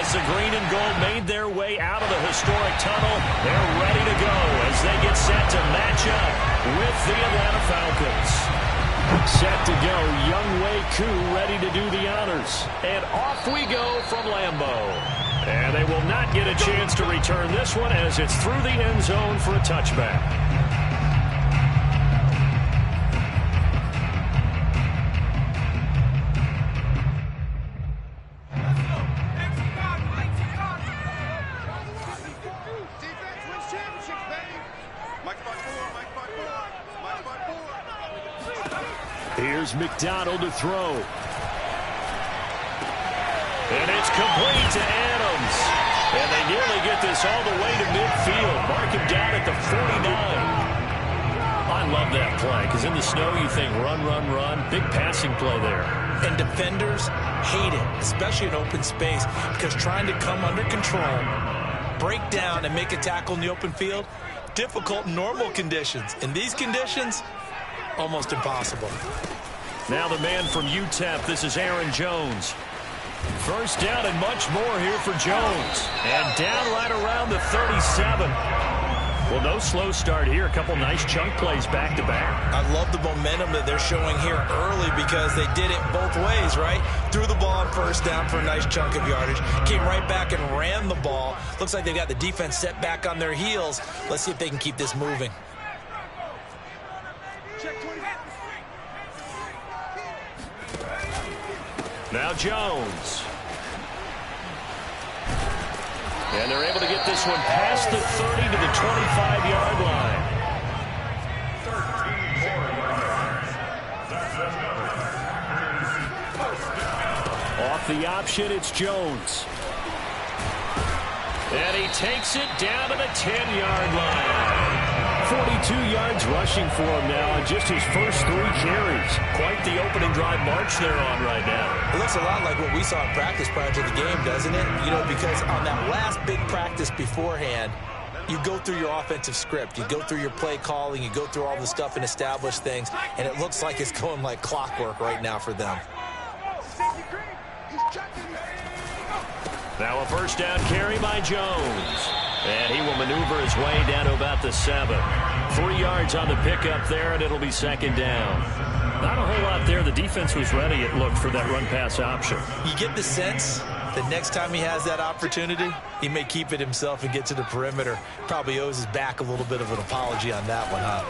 As the green and gold made their way out of the historic tunnel, they're ready to go as they get set to match up with the Atlanta Falcons. Set to go, Younghoe Koo ready to do the honors. And off we go from Lambeau. And they will not get a chance to return this one as it's through the end zone for a touchback. Here's McDonald to throw. And it's complete to Adams. And they nearly get this all the way to midfield. Mark him down at the 49. I love that play because in the snow you think run, run, run. Big passing play there. And defenders hate it, especially in open space, because trying to come under control, break down, and make a tackle in the open field, difficult in normal conditions. In these conditions, almost impossible. Now the man from UTEP, this is Aaron Jones. First down and much more here for Jones. And down right around the 37. Well, no slow start here. A couple nice chunk plays back-to-back. I love the momentum that they're showing here early because they did it both ways, right? Threw the ball on first down for a nice chunk of yardage. Came right back and ran the ball. Looks like they've got the defense set back on their heels. Let's see if they can keep this moving. Now Jones. And they're able to get this one past the 30 to the 25-yard line. Off the option, it's Jones. And he takes it down to the 10-yard line. 42 yards rushing for him now in just his first 3 carries. Quite the opening drive march they're on right now. It looks a lot like what we saw in practice prior to the game, doesn't it? You know, because on that last big practice beforehand, you go through your offensive script. You go through your play calling. You go through all the stuff and establish things. And it looks like it's going like clockwork right now for them. Now a first down carry by Jones. And he will maneuver his way down to about the 7. 3 yards on the pickup there, and it'll be second down. Not a whole lot there. The defense was ready, it looked, for that run-pass option. You get the sense that next time he has that opportunity, he may keep it himself and get to the perimeter. Probably owes his back a little bit of an apology on that one, huh?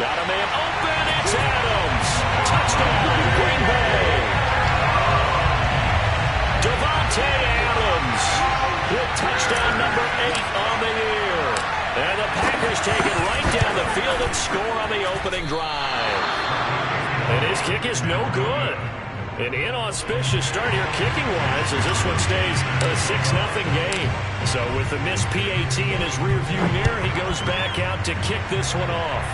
Got a man open. It's Adams. Touchdown, Green Bay. Devontae Adams with touchdown number 8 on the year. And the Packers take it right down the field and score on the opening drive. And his kick is no good. An inauspicious start here kicking-wise as this one stays a 6-0 game. So with the missed PAT in his rearview mirror, he goes back out to kick this one off.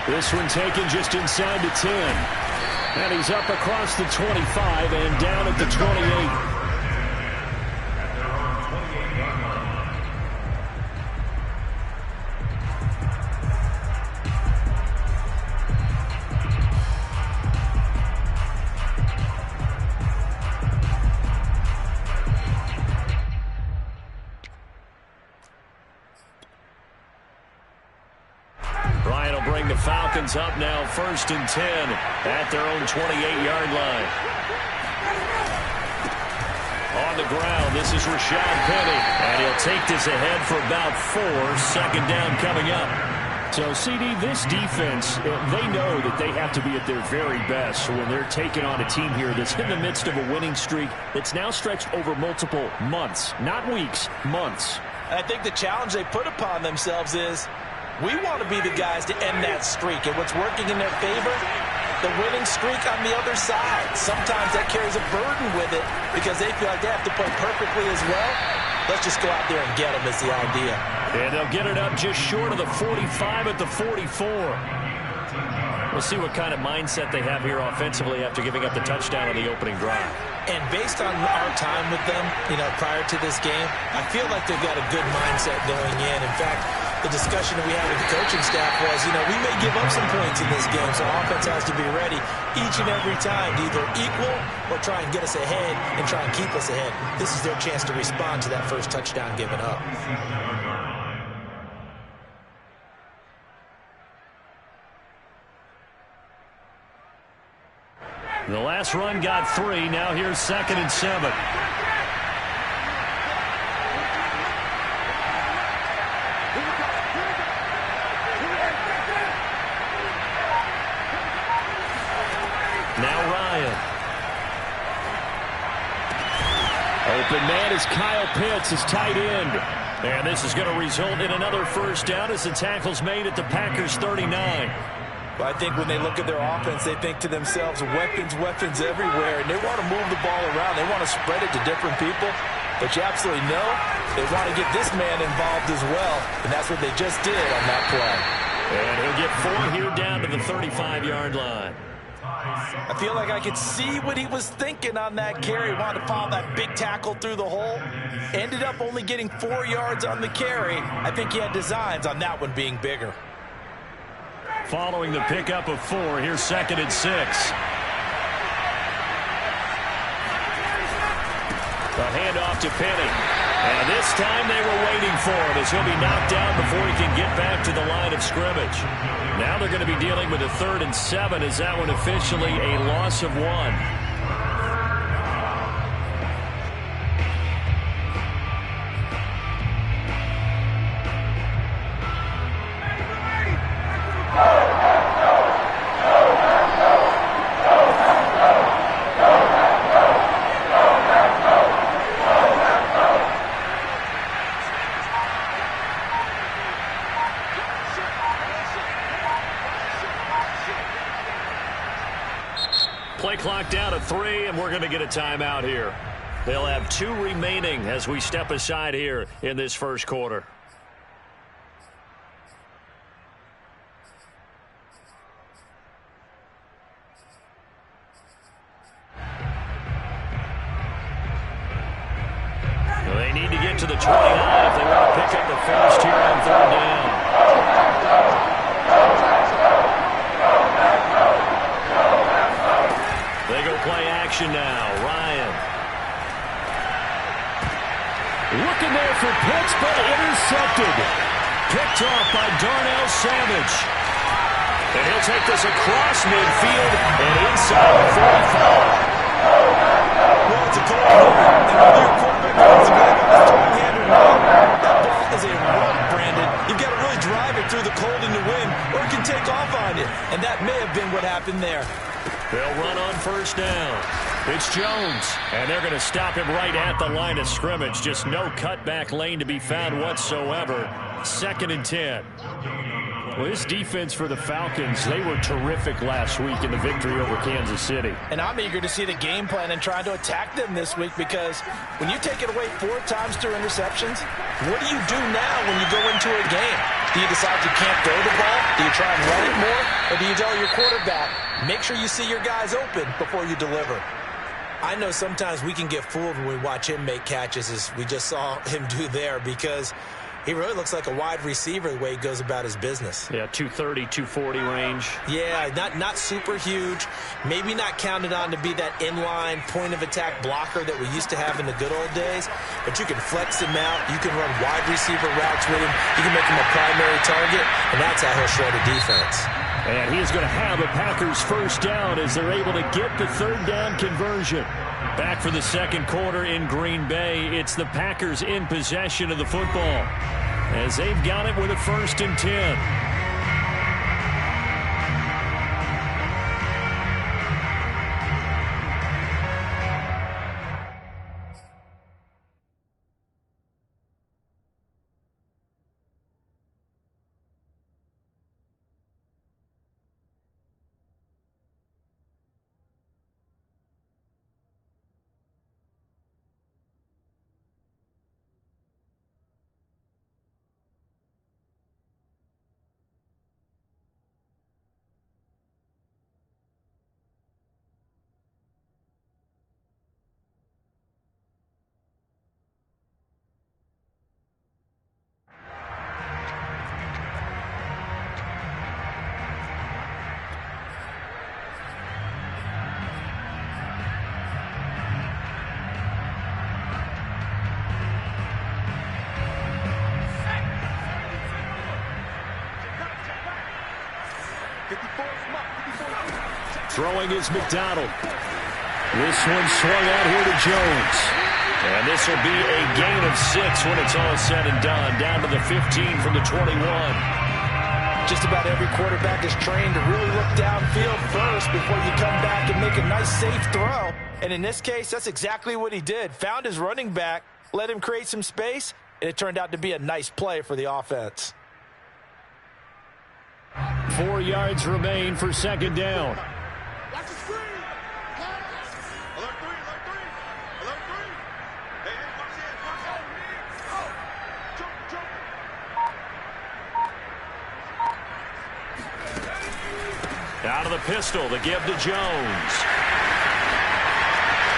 This one taken just inside the 10. And he's up across the 25 and down at the 28. Falcons up now, 1st and 10 at their own 28-yard line. On the ground, this is Rashad Penny, and he'll take this ahead for about 4. Second down coming up. So, CD, this defense, they know that they have to be at their very best when they're taking on a team here that's in the midst of a winning streak that's now stretched over multiple months, not weeks, months. I think the challenge they put upon themselves is, we want to be the guys to end that streak. And what's working in their favor? The winning streak on the other side. Sometimes that carries a burden with it because they feel like they have to play perfectly as well. Let's just go out there and get them is the idea. And they'll get it up just short of the 45 at the 44. We'll see what kind of mindset they have here offensively after giving up the touchdown on the opening drive. And based on our time with them, prior to this game, I feel like they've got a good mindset going in. In fact, The discussion that we had with the coaching staff was, we may give up some points in this game, so offense has to be ready each and every time to either equal or try and get us ahead and try and keep us ahead. This is their chance to respond to that first touchdown given up. The last run got 3. Now here's 2nd and 7. Now Ryan. Open man is Kyle Pitts, his tight end. And this is going to result in another first down as the tackle's made at the Packers 39. Well, I think when they look at their offense, they think to themselves, weapons, weapons everywhere, and they want to move the ball around. They want to spread it to different people. But you absolutely know they want to get this man involved as well, and that's what they just did on that play. And he'll get 4 here down to the 35-yard line. I feel like I could see what he was thinking on that carry. Wanted to follow that big tackle through the hole. Ended up only getting 4 yards on the carry. I think he had designs on that one being bigger. Following the pickup of 4, here's 2nd and 6. A handoff to Penny. And this time they were waiting for him as he'll be knocked out before he can get back to the line of scrimmage. Now they're going to be dealing with a 3rd and 7 as that one officially a loss of 1. Play clock down to 3, and we're going to get a timeout here. They'll have 2 remaining as we step aside here in this first quarter. They need to get to the 29 if they want to pick up the first here on 3rd down. They go play action now. Ryan. Looking there for Pitts, but intercepted. Picked off by Darnell Savage. And he'll take this across midfield and inside the 45. Well, it's a total movement. And whether your quarterback runs the ball on his strong hand or not, that ball is a rock, Brandon. You've got to really drive it through the cold and the wind, or it can take off on you. And that may have been what happened there. They'll run on first down. It's Jones, and they're going to stop him right at the line of scrimmage. Just no cutback lane to be found whatsoever. 2nd and 10. Well, this defense for the Falcons, they were terrific last week in the victory over Kansas City. And I'm eager to see the game plan and trying to attack them this week, because when you take it away 4 times through interceptions, what do you do now when you go into a game? Do you decide you can't throw the ball? Do you try and run it more? Or do you tell your quarterback, make sure you see your guys open before you deliver? I know sometimes we can get fooled when we watch him make catches, as we just saw him do there, because he really looks like a wide receiver the way he goes about his business. Yeah, 230, 240 range. Yeah, not super huge. Maybe not counted on to be that inline point-of-attack blocker that we used to have in the good old days. But you can flex him out. You can run wide receiver routes with him. You can make him a primary target, and that's how he'll shred a defense. And he is going to have a Packers first down as they're able to get the 3rd down conversion. Back for the second quarter in Green Bay. It's the Packers in possession of the football as they've got it with a 1st and 10. Throwing is McDonald. This one swung out here to Jones. And this will be a gain of 6 when it's all said and done. Down to the 15 from the 21. Just about every quarterback is trained to really look downfield first before you come back and make a nice, safe throw. And in this case, that's exactly what he did. Found his running back, let him create some space, and it turned out to be a nice play for the offense. 4 yards remain for second down. Out of the pistol, the give to Jones.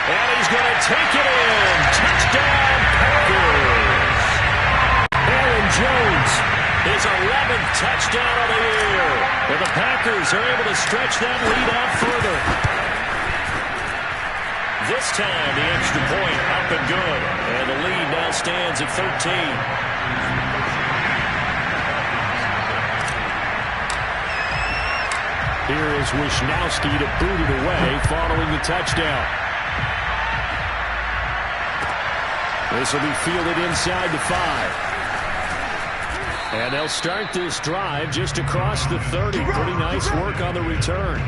And he's going to take it in. Touchdown, Packers. Aaron Jones, his 11th touchdown of the year. And the Packers are able to stretch that lead out further. This time, the extra point up and good. And the lead now stands at 13. Here is Wisnowski to boot it away following the touchdown. This will be fielded inside the 5. And they'll start this drive just across the 30. Pretty nice work on the return.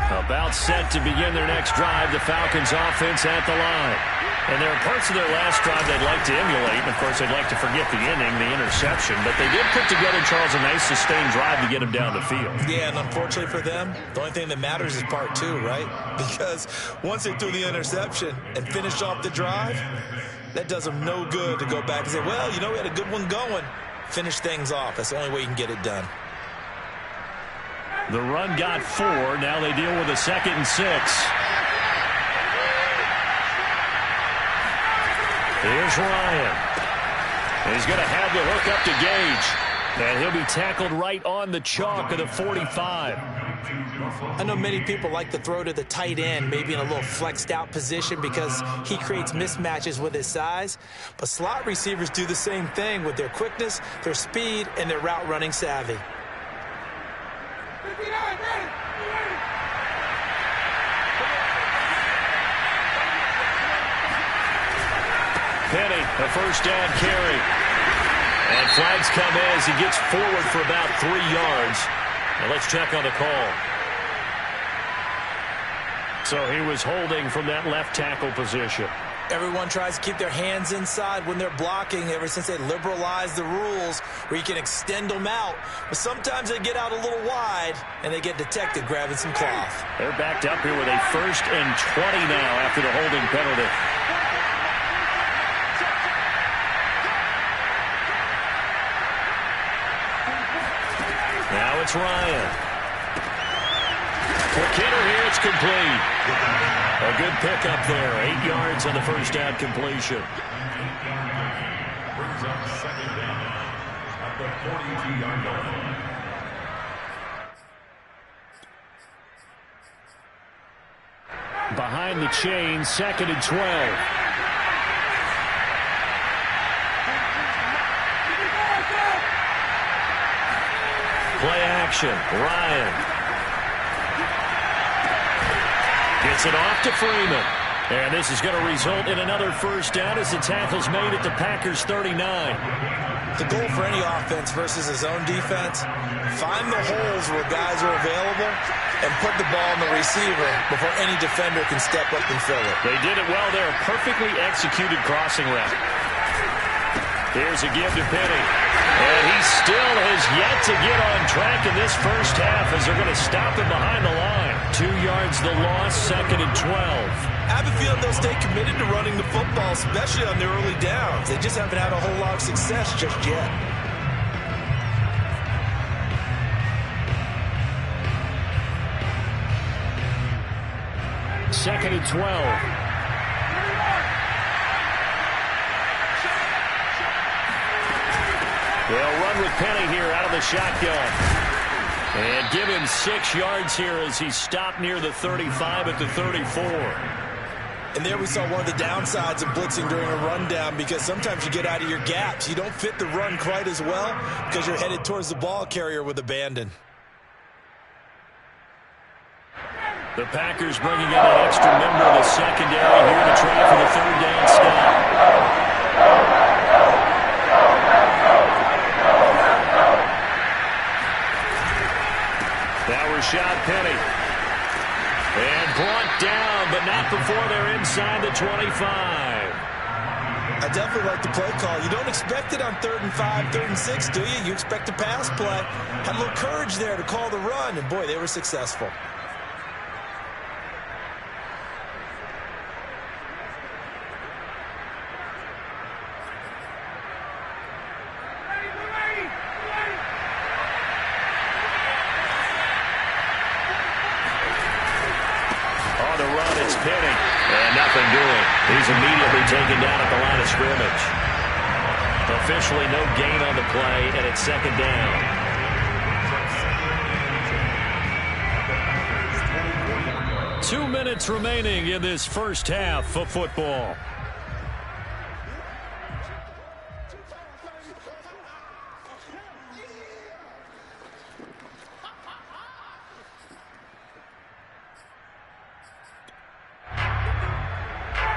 About set to begin their next drive, the Falcons offense at the line. And there are parts of their last drive they'd like to emulate. And, of course, they'd like to forget the inning, the interception. But they did put together, Charles, a nice sustained drive to get them down the field. Yeah, and unfortunately for them, the only thing that matters is part 2, right? Because once they threw the interception and finished off the drive, that does them no good to go back and say, well, you know, we had a good one going. Finish things off. That's the only way you can get it done. The run got 4. Now they deal with a 2nd and 6. Here's Ryan. He's going to have the hook up to Gage. And he'll be tackled right on the chalk of the 45. I know many people like to throw to the tight end, maybe in a little flexed out position because he creates mismatches with his size. But slot receivers do the same thing with their quickness, their speed, and their route running savvy. Penny, a first down carry. And flags come in as he gets forward for about 3 yards. Now let's check on the call. So he was holding from that left tackle position. Everyone tries to keep their hands inside when they're blocking ever since they liberalized the rules where you can extend them out. But sometimes they get out a little wide and they get detected grabbing some cloth. They're backed up here with a 1st and 20 now after the holding penalty. Now it's Ryan. For Kidder here, it's complete. A good pickup there. 8 yards on the first down completion. Brings up second down at the 42-yard line. Behind the chain, 2nd and 12. Play action. Ryan. Gets it off to Freeman. And this is going to result in another first down as the tackle's made at the Packers' 39. The goal for any offense versus his own defense, find the holes where guys are available and put the ball in the receiver before any defender can step up and fill it. They did it well there. Perfectly executed crossing route. Here's a give to Penny. And he still has yet to get on track in this first half as they're going to stop him behind the line. 2 yards the loss, 2nd and 12. I have a feeling they'll stay committed to running the football, especially on their early downs. They just haven't had a whole lot of success just yet. 2nd and 12. They'll run with Penny here out of the shotgun. And give him 6 yards here as he stopped near the 35 at the 34. And there we saw one of the downsides of blitzing during a rundown, because sometimes you get out of your gaps. You don't fit the run quite as well because you're headed towards the ball carrier with abandon. The Packers bringing in an extra member of the secondary here to try for the 3rd down stop. Now Rashad Penny. And brought down, but not before they're inside the 25. I definitely like the play call. You don't expect it on 3rd and 5, 3rd and 6, do you? You expect a pass play. Had a little courage there to call the run, and boy, they were successful. Penny. And nothing doing. He's immediately taken down at the line of scrimmage. Officially no gain on the play, and it's 2nd down. 2 minutes remaining in this first half of football.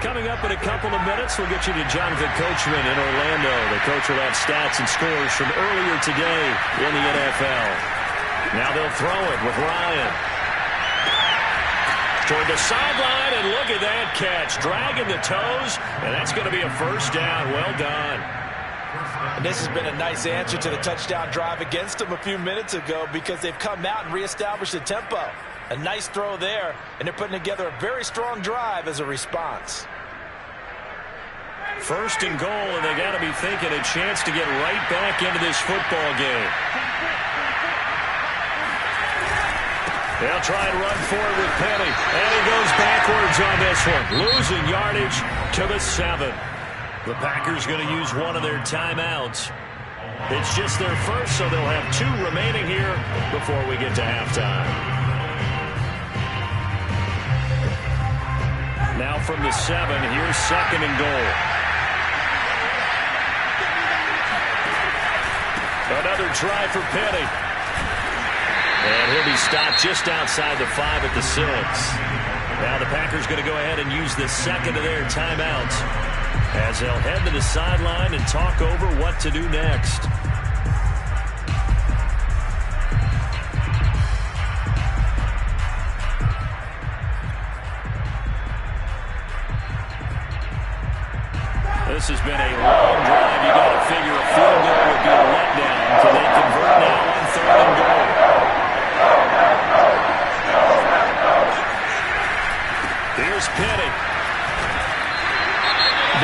Coming up in a couple of minutes, we'll get you to Jonathan Coachman in Orlando. The coach will have stats and scores from earlier today in the NFL. Now they'll throw it with Ryan. Toward the sideline, and look at that catch. Dragging the toes, and that's going to be a 1st down. Well done. And this has been a nice answer to the touchdown drive against them a few minutes ago, because they've come out and reestablished the tempo. A nice throw there, and they're putting together a very strong drive as a response. 1st and goal, and they got to be thinking a chance to get right back into this football game. They'll try and run forward with Penny, and he goes backwards on this one, losing yardage to the 7. The Packers going to use one of their timeouts. It's just their first, so they'll have 2 remaining here before we get to halftime. Now from the 7, here's 2nd and goal. Another try for Penny. And he'll be stopped just outside the 5 at the 6. Now the Packers going to go ahead and use the 2nd of their timeouts as they'll head to the sideline and talk over what to do next. This has been a long drive. You got to figure a field goal would be a letdown. Can they convert now on 3rd and goal? Here's Penny.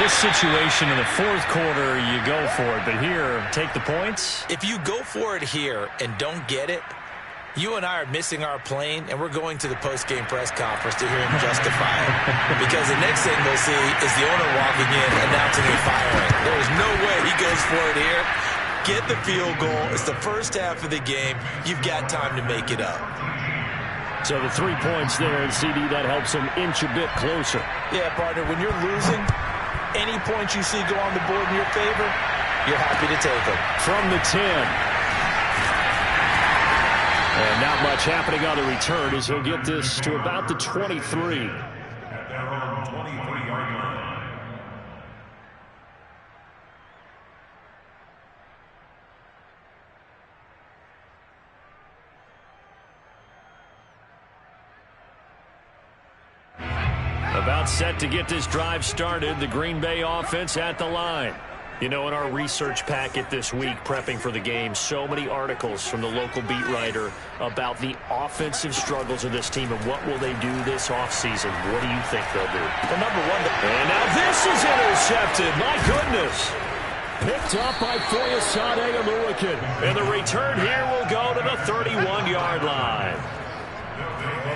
This situation in the 4th quarter, you go for it. But here, take the points. If you go for it here and don't get it, you and I are missing our plane, and we're going to the post-game press conference to hear him justify it. Because the next thing we'll see is the owner walking in announcing a firing. There is no way he goes for it here. Get the field goal. It's the first half of the game. You've got time to make it up. So the 3 points there, and CD, that helps him inch a bit closer. Yeah, partner, when you're losing, any points you see go on the board in your favor, you're happy to take them. From the 10. And not much happening on the return as he'll get this to about the 23. At their own 23-yard line. About set to get this drive started, the Green Bay offense at the line. You know, in our research packet this week, prepping for the game, so many articles from the local beat writer about the offensive struggles of this team and what will they do this offseason. What do you think they'll do? Well, number one, and now this is intercepted. My goodness. Picked up by Foyesade Aluakin. And the return here will go to the 31-yard line.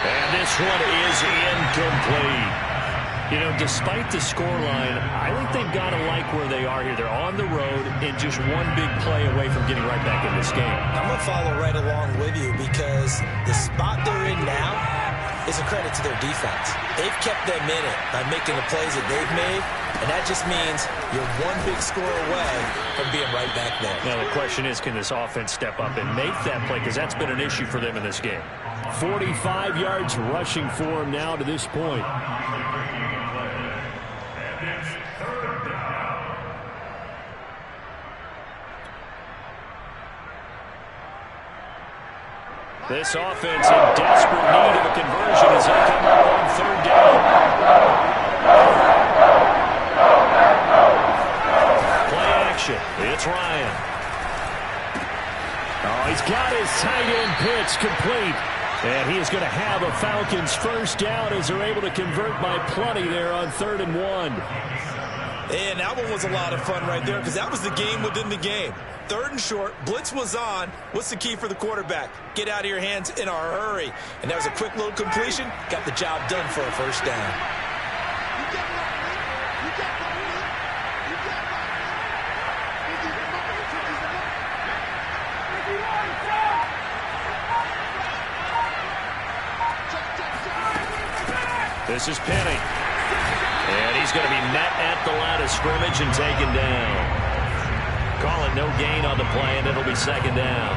And this one is incomplete. You know, despite the scoreline, I think they've got to like where they are here. They're on the road and just one big play away from getting right back in this game. I'm going to follow right along with you because the spot they're in now is a credit to their defense. They've kept them in it by making the plays that they've made, and that just means you're one big score away from being right back there. Now, the question is, can this offense step up and make that play? Because that's been an issue for them in this game. 45 yards rushing for him now to this point. This offense in desperate need of a conversion as they come up on third down. Play action. It's Ryan. Oh, he's got his tight end pitch complete. And he is going to have a Falcons first down as they're able to convert by plenty there on 3rd and 1. And that one was a lot of fun right there because that was the game within the game. 3rd and short, blitz was on. What's the key for the quarterback? Get out of your hands in a hurry. And that was a quick little completion. Got the job done for a first down. This is Penny. And he's going to be met at the line of scrimmage and taken down. Call it no gain on the play, and it'll be 2nd down.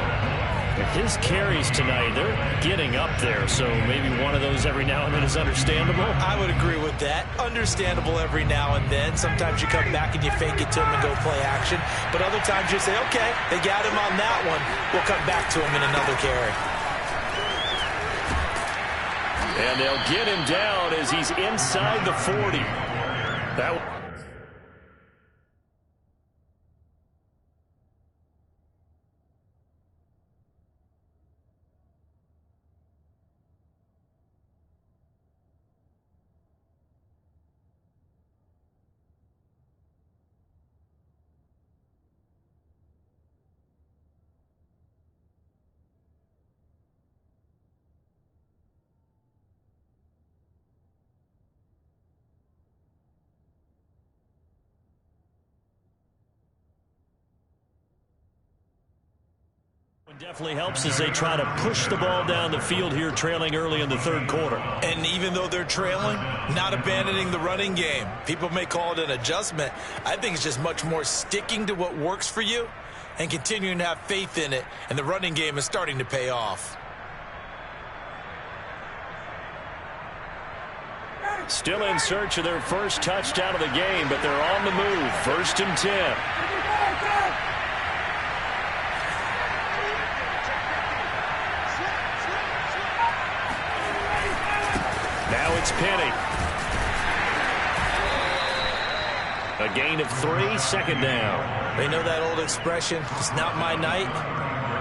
His carries tonight, they're getting up there, so maybe one of those every now and then is understandable. I would agree with that. Understandable every now and then. Sometimes you come back and you fake it to him and go play action. But other times you say, okay, they got him on that one. We'll come back to him in another carry. And they'll get him down as he's inside the 40. That definitely helps as they try to push the ball down the field here, trailing early in the 3rd quarter. And even though they're trailing, not abandoning the running game. People may call it an adjustment. I think it's just much more sticking to what works for you and continuing to have faith in it. And the running game is starting to pay off. Still in search of their first touchdown of the game, but they're on the move. 1st and 10. Now it's Penny. A gain of 3, 2nd down. They know that old expression, it's not my night.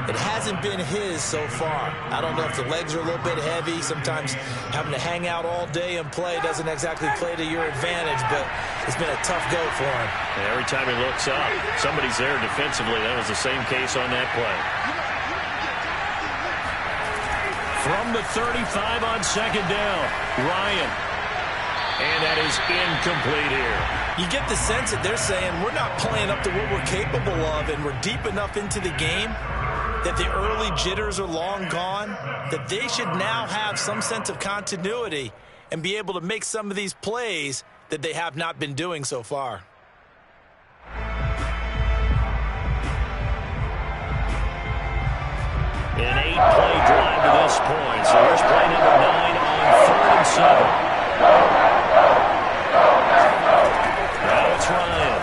It hasn't been his so far. I don't know if the legs are a little bit heavy. Sometimes having to hang out all day and play doesn't exactly play to your advantage, but it's been a tough go for him. And every time he looks up, somebody's there defensively. That was the same case on that play. From the 35 on 2nd down, Ryan. And that is incomplete here. You get the sense that they're saying we're not playing up to what we're capable of, and we're deep enough into the game that the early jitters are long gone, that they should now have some sense of continuity and be able to make some of these plays that they have not been doing so far. An 8-play drive to this point. So here's play number 9 on 3rd and 7. Now it's Ryan.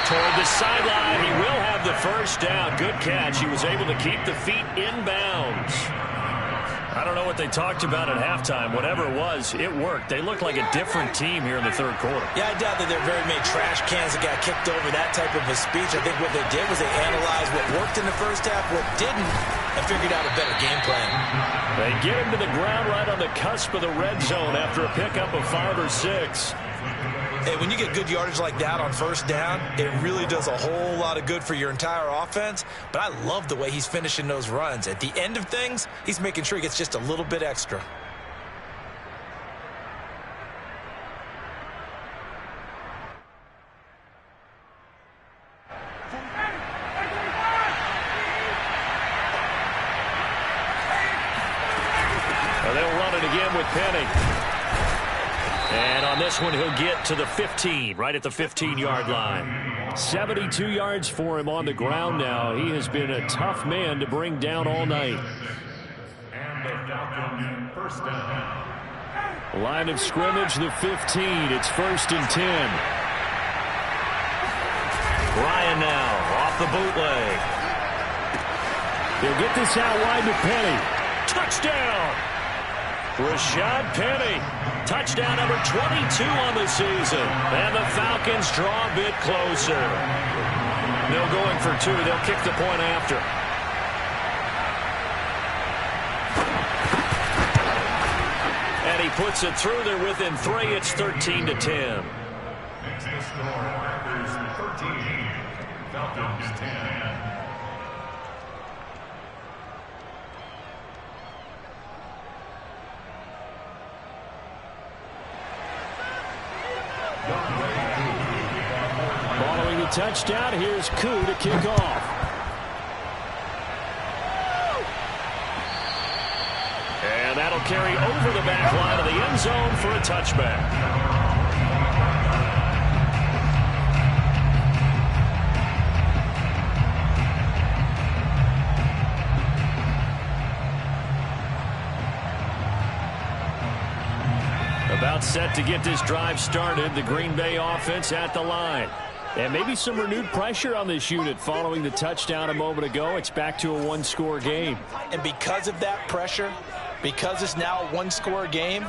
Toward the sideline. He will have the first down. Good catch. He was able to keep the feet inbounds. I don't know what they talked about at halftime. Whatever it was, it worked. They looked like a different team here in the 3rd quarter. Yeah, I doubt that there are very many trash cans that got kicked over, that type of a speech. I think what they did was they analyzed what worked in the first half, what didn't, and figured out a better game plan. They get him to the ground right on the cusp of the red zone after a pickup of 5 or 6. Hey, when you get good yardage like that on first down, it really does a whole lot of good for your entire offense. But I love the way he's finishing those runs. At the end of things, he's making sure he gets just a little bit extra. They'll run it again with Penny. And on this one, he'll get to the 15, right at the 15-yard line. 72 yards for him on the ground now. He has been a tough man to bring down all night. And the Falcons first down. Line of scrimmage, the 15. It's 1st and 10. Ryan now off the bootleg. He'll get this out wide to Penny. Touchdown! Rashad Penny. Touchdown number 22 on the season. And the Falcons draw a bit closer. No going for 2. They'll kick the point after. And he puts it through. They're within 3. It's 13-10. Makes the score. Packers 13. Falcons 10. Following the touchdown, here's Koo to kick off. And that'll carry over the back line of the end zone for a touchback. About set to get this drive started. The Green Bay offense at the line. And maybe some renewed pressure on this unit following the touchdown a moment ago. It's back to a one-score game. And because of that pressure, because it's now a one-score game,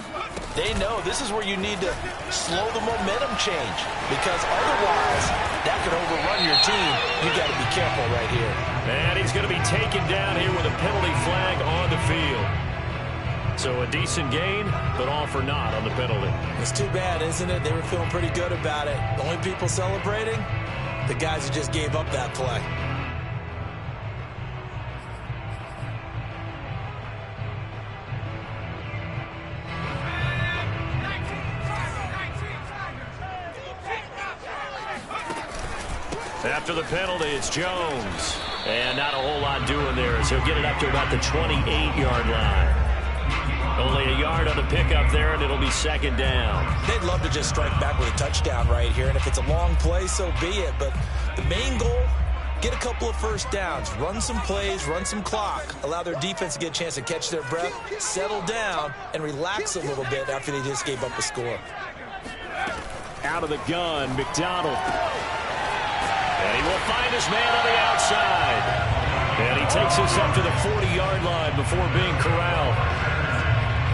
they know this is where you need to slow the momentum change. Because otherwise, that could overrun your team. You got to be careful right here. And he's going to be taken down here with a penalty flag on the field. So a decent gain, but all for naught on the penalty. It's too bad, isn't it? They were feeling pretty good about it. The only people celebrating, the guys who just gave up that play. After the penalty, it's Jones. And not a whole lot doing there as he'll get it up to about the 28-yard line. Only a yard on the pickup there, and it'll be 2nd down. They'd love to just strike back with a touchdown right here, and if it's a long play, so be it. But the main goal, get a couple of first downs, run some plays, run some clock, allow their defense to get a chance to catch their breath, settle down, and relax a little bit after they just gave up a score. Out of the gun, McDonald. And he will find his man on the outside. And he takes us up to the 40-yard line before being corralled.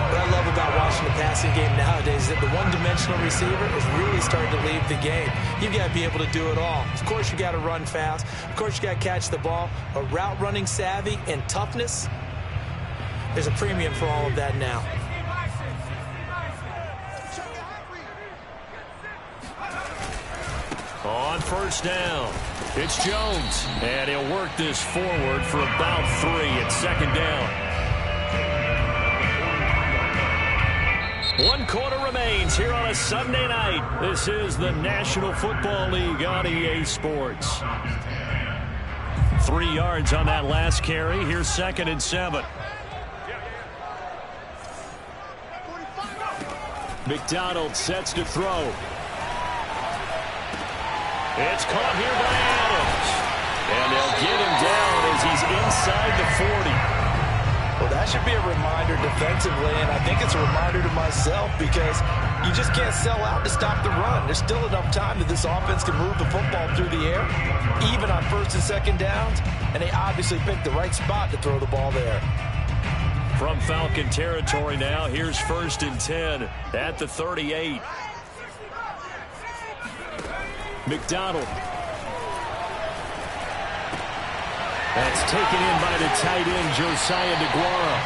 What I love about watching the passing game nowadays is that the one-dimensional receiver is really starting to leave the game. You've got to be able to do it all. Of course, you got to run fast. Of course, you got to catch the ball. But route running savvy and toughness, there's a premium for all of that now. On first down, it's Jones. And he'll work this forward for about 3 at 2nd down. 1 quarter remains here on a Sunday night. This is the National Football League on EA Sports. 3 yards on that last carry. Here's 2nd and 7. McDonald sets to throw. It's caught here by Adams. And they'll get him down as he's inside the 40. Well, that should be a reminder defensively, and I think it's a reminder to myself because you just can't sell out to stop the run. There's still enough time that this offense can move the football through the air, even on 1st and 2nd downs, and they obviously picked the right spot to throw the ball there. From Falcon territory now, here's 1st and 10 at the 38. McDonald. That's taken in by the tight end, Josiah DeGuara.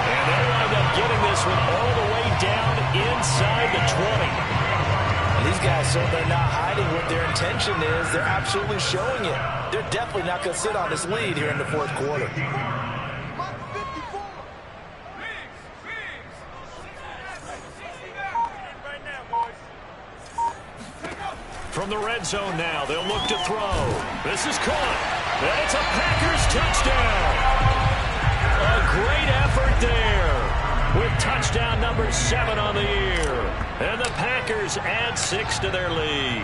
And they'll wind up getting this one all the way down inside the 20. And these guys certainly are not hiding what their intention is. They're absolutely showing it. They're definitely not going to sit on this lead here in the fourth quarter. From the red zone now, they'll look to throw. This is caught. And it's a Packers touchdown. A great effort there with touchdown number 7 on the year. And the Packers add 6 to their lead.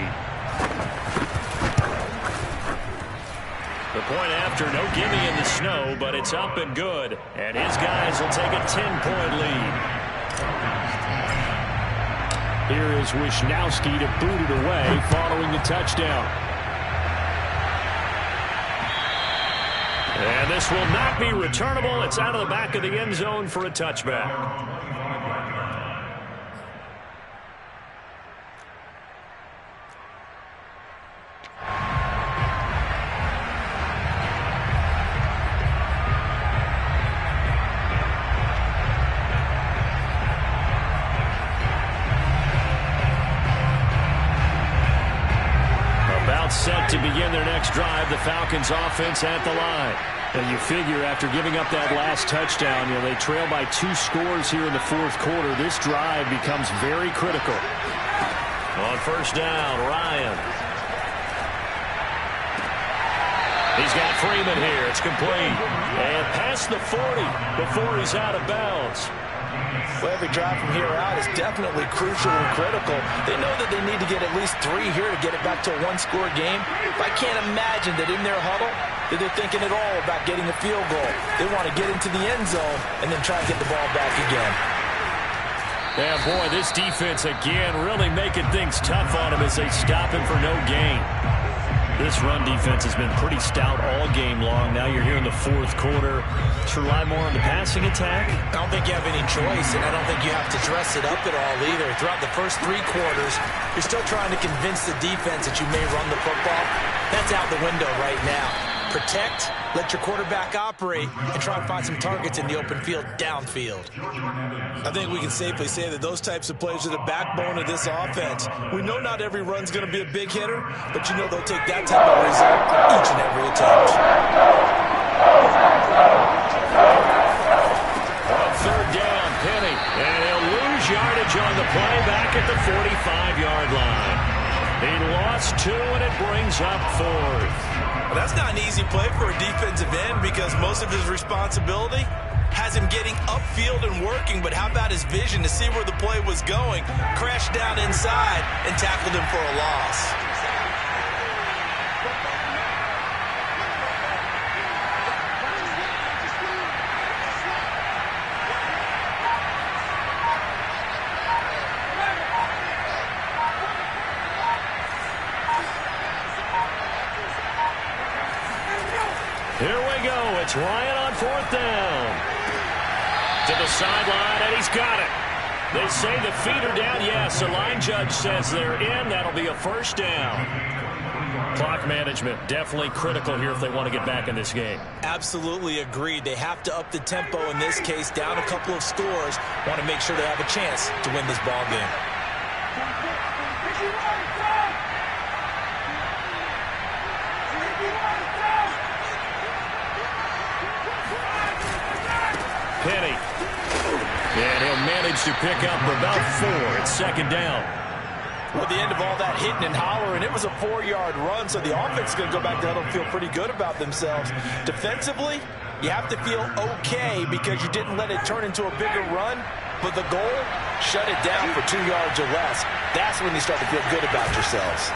The point after, no gimme in the snow, but it's up and good. And his guys will take a 10-point lead. Here is Wisnowski to boot it away following the touchdown. And this will not be returnable. It's out of the back of the end zone for a touchback. Set to begin their next drive, the Falcons offense at the line. And you figure after giving up that last touchdown, they trail by 2 scores here in the fourth quarter. This drive becomes very critical. On first down, Ryan. He's got Freeman here. It's complete. And past the 40 before he's out of bounds. Well, every drive from here out is definitely crucial and critical. They know that they need to get at least 3 here to get it back to a 1-score game. But I can't imagine that in their huddle that they're thinking at all about getting a field goal. They want to get into the end zone and then try to get the ball back again. Yeah, boy, this defense again really making things tough on them as they stop him for no gain. This run defense has been pretty stout all game long. Now you're here in the fourth quarter. To rely more on the passing attack? I don't think you have any choice, and I don't think you have to dress it up at all either. Throughout the first 3 quarters, you're still trying to convince the defense that you may run the football. That's out the window right now. Protect, let your quarterback operate, and try and find some targets in the open field downfield. I think we can safely say that those types of plays are the backbone of this offense. We know not every run's going to be a big hitter, but you know they'll take that type of result each and every attempt. On third down, Penny, and he'll lose yardage on the play back at the 45-yard line. He lost 2, and it brings up 4th. Well, that's not an easy play for a defensive end because most of his responsibility has him getting upfield and working, but how about his vision to see where the play was going, crashed down inside, and tackled him for a loss. Here we go. It's Ryan on 4th down. To the sideline, and he's got it. They say the feet are down. Yes, the line judge says they're in. That'll be a first down. Clock management definitely critical here if they want to get back in this game. Absolutely agreed. They have to up the tempo in this case, down a couple of scores. Want to make sure they have a chance to win this ball game. Penny. And he'll manage to pick up about 4. It's second down. Well, the end of all that hitting and hollering, it was a 4-yard run, so the offense is going to go back to huddle and feel pretty good about themselves. Defensively, you have to feel okay because you didn't let it turn into a bigger run, but the goal, shut it down for 2 yards or less. That's when you start to feel good about yourselves.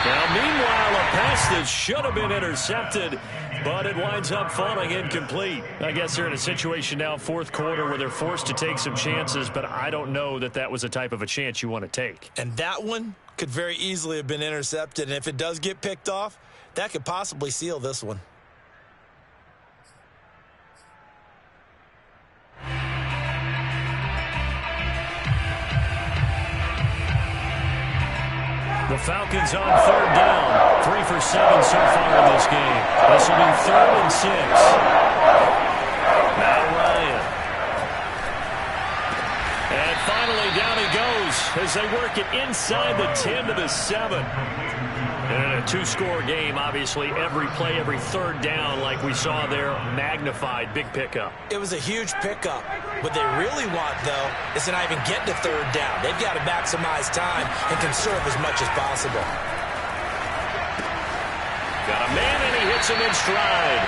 Now, meanwhile, a pass that should have been intercepted, but it winds up falling incomplete. I guess they're in a situation now, fourth quarter, where they're forced to take some chances, but I don't know that that was the type of a chance you want to take. And that one could very easily have been intercepted, and if it does get picked off, that could possibly seal this one. The Falcons on third down. 3 for 7 so far in this game. This will be 3rd and 6. Now Ryan. as they work it inside the 10 to the 7. And in a two-score game, obviously, every play, every third down, like we saw there, magnified. Big pickup. It was a huge pickup. What they really want, though, is to not even get to third down. They've got to maximize time and conserve as much as possible. Got a man, and he hits him in stride.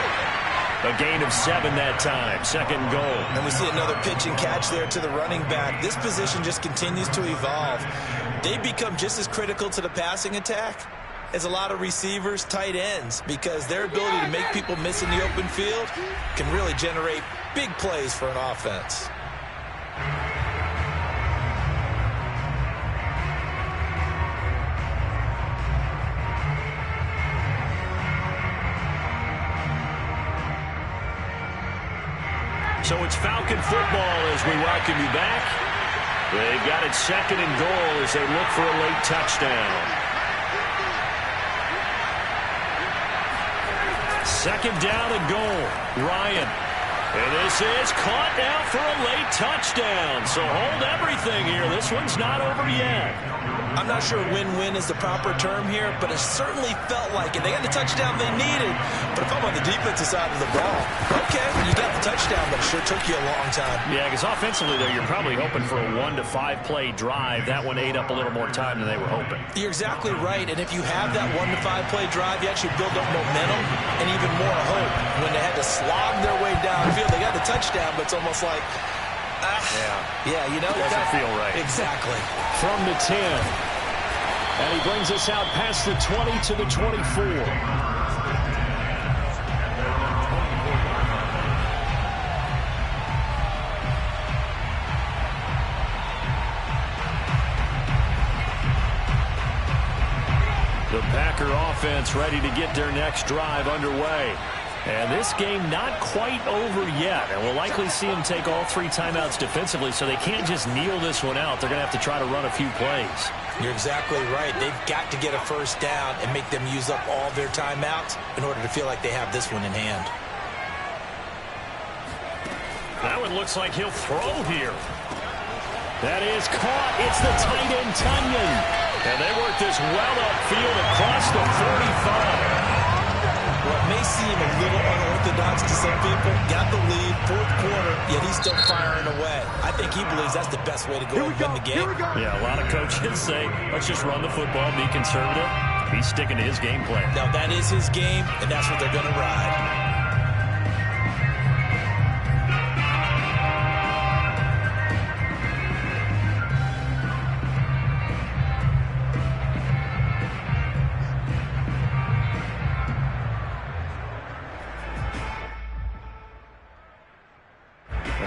A gain of 7 that time. Second goal. And we see another pitch and catch there to the running back. This position just continues to evolve. They become just as critical to the passing attack as a lot of receivers, tight ends, because their ability to make people miss in the open field can really generate big plays for an offense. So it's Falcon football as we welcome you back. They've got it second and goal as they look for a late touchdown. Second down and goal. Ryan. And this is caught now for a late touchdown. So hold everything here. This one's not over yet. I'm not sure win-win is the proper term here, but it certainly felt like it. They got the touchdown they needed. But if I'm on the defensive side of the ball, okay, you got the touchdown, but it sure took you a long time. Yeah, because offensively, though, you're probably hoping for a 1 to 5 play drive. That one ate up a little more time than they were hoping. You're exactly right. And if you have that 1 to 5 play drive, you actually build up momentum and even more hope. When they had to slog their way downfield, they got the touchdown, but it's almost like, yeah, you know, doesn't feel right. Exactly. From the 10. And he brings us out past the 20 to the 24. The Packer offense ready to get their next drive underway. And this game not quite over yet. And we'll likely see them take all 3 timeouts defensively, so they can't just kneel this one out. They're going to have to try to run a few plays. You're exactly right. They've got to get a first down and make them use up all their timeouts in order to feel like they have this one in hand. That one looks like he'll throw here. That is caught. It's the tight end, Tunyon. And they work this well upfield across the 45. What may seem a little unorthodox to some people, got the lead, fourth quarter, yet he's still firing away. I think he believes that's the best way to go and win the game. Yeah, a lot of coaches say, let's just run the football, be conservative. He's sticking to his game plan. Now, that is his game, and that's what they're going to ride.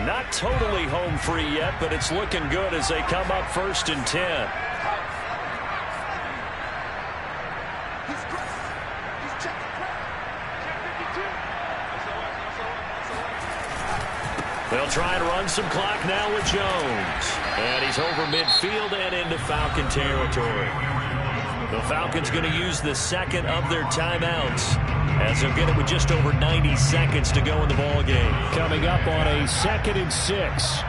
Not totally home free yet, but it's looking good as they come up 1st and 10. They'll try and run some clock now with Jones. And he's over midfield and into Falcon territory. The Falcons going to use the second of their timeouts, as they'll get it with just over 90 seconds to go in the ball game. Coming up on a 2nd and 6.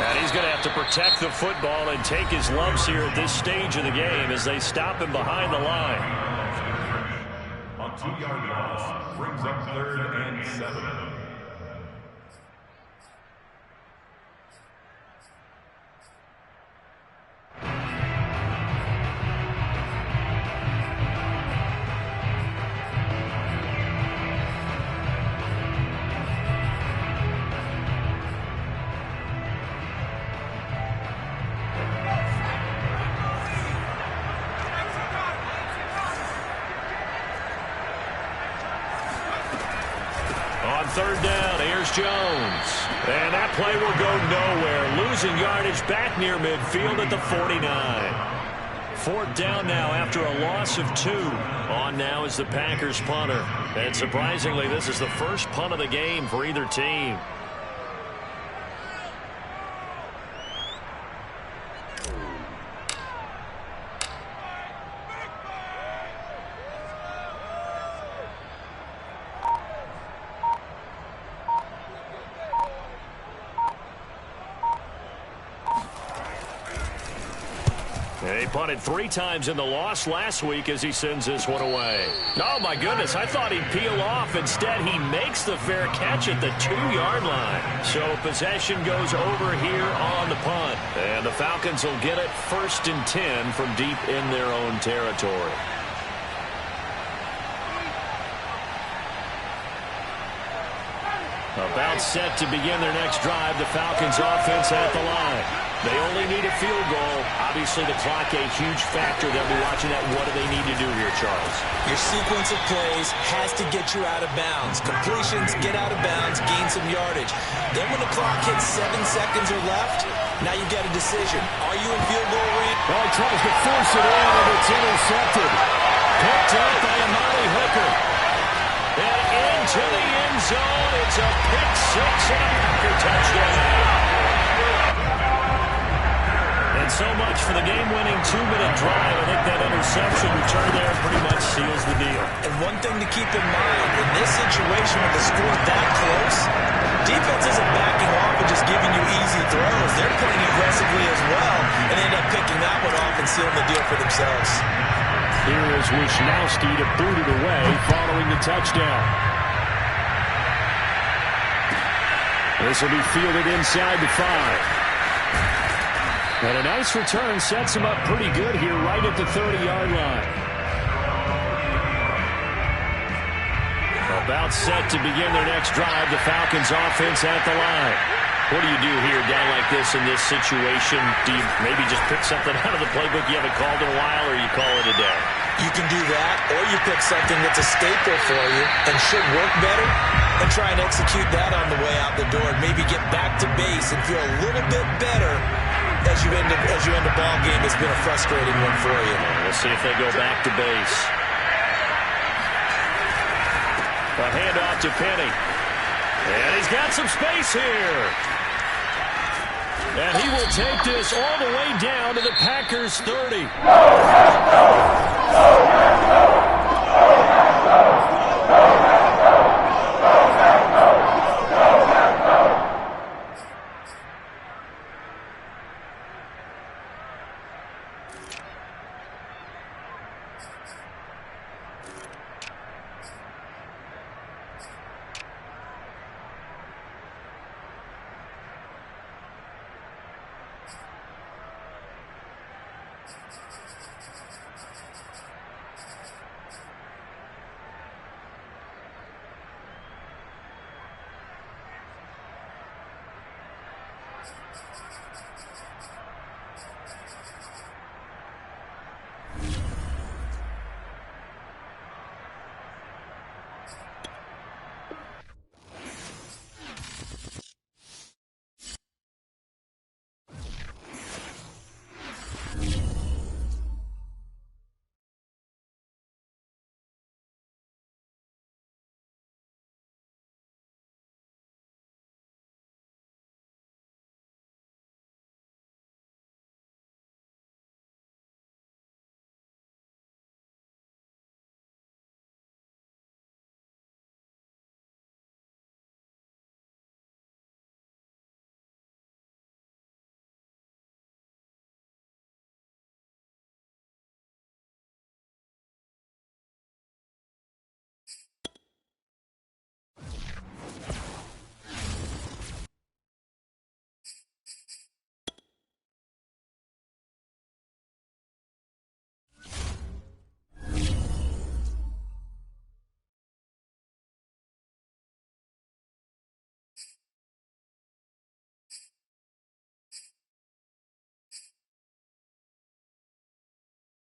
And he's going to have to protect the football and take his lumps here at this stage of the game as they stop him behind the line. On 2-yard loss, brings up 3rd and 7. On 3rd down, here's Jones. And that play will go nowhere. Losing yardage back near midfield at the 49. 4th down now after a loss of 2. On now is the Packers punter. And surprisingly, this is the first punt of the game for either team. They punted 3 times in the loss last week as he sends this one away. Oh, my goodness. I thought he'd peel off. Instead, he makes the fair catch at the 2-yard line. So possession goes over here on the punt. And the Falcons will get it 1st and 10 from deep in their own territory. About set to begin their next drive. The Falcons offense at the line. They only need a field goal. Obviously, the clock a huge factor. They'll be watching that. What do they need to do here, Charles? Your sequence of plays has to get you out of bounds. Completions, get out of bounds, gain some yardage. Then when the clock hits 7 seconds or left, now you get a decision. Are you in field goal range? Well, he tries to force it in, and it's intercepted. Picked up by Amari Hooker. And into the end zone. It's a pick 6 and a Packer touchdown. And so much for the game-winning 2-minute drive. I think that interception return there pretty much seals the deal. And one thing to keep in mind, in this situation with the score that close, defense isn't backing off and just giving you easy throws. They're playing aggressively as well and end up picking that one off and sealing the deal for themselves. Here is Wisnowski to boot it away following the touchdown. This will be fielded inside the 5. And a nice return sets him up pretty good here right at the 30-yard line. About set to begin their next drive. The Falcons offense at the line. What do you do here down like this in this situation? Do you maybe just pick something out of the playbook you haven't called in a while, or you call it a day? You can do that, or you pick something that's a staple for you and should work better and try and execute that on the way out the door and maybe get back to base and feel a little bit better as you end a ball game. It's been a frustrating one for you. We'll see if they go back to base. A handoff to Penny. And he's got some space here. And he will take this all the way down to the Packers 30.